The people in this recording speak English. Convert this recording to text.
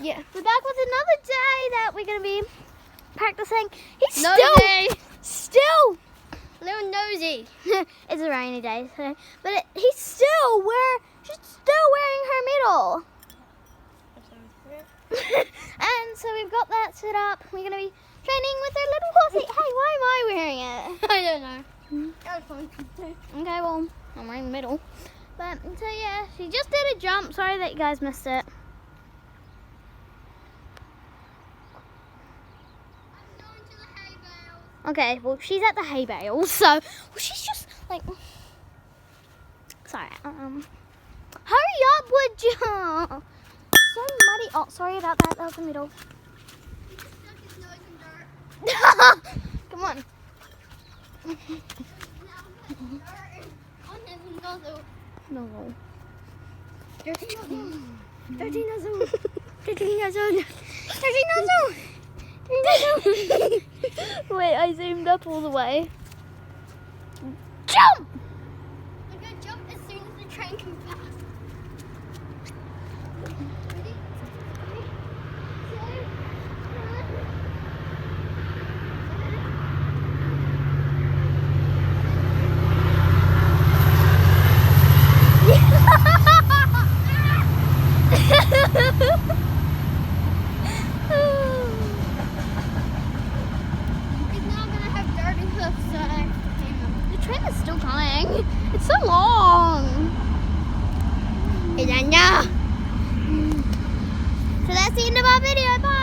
Yeah. We're back with another day that we're going to be practicing. He's still Little nosy. it's a rainy day today, but she's still wearing her medal. And so we've got that set up. We're going to be training with our little horsey. Hey, why am I wearing it? I don't know. That was fun. Okay, well, I'm wearing the medal. But, so yeah, she just did a jump. Sorry that you guys missed it. I'm going to the hay bales. Okay, well, she's at the hay bales, so well, she's just like. Sorry. Hurry up, would you? So muddy. Oh, sorry about that. That was the middle. He just stuck his nose in dirt. Come on. Now put dirt on his nozzle. No. Dirty nozzle. Dirty nozzle. Dirty nozzle. Dirty nozzle. Wait, I zoomed up all the way. Jump! I'm going to jump as soon as the train comes past. Ready? 3, 2, 1. The train is still coming. It's so long. So that's the end of our video. Bye.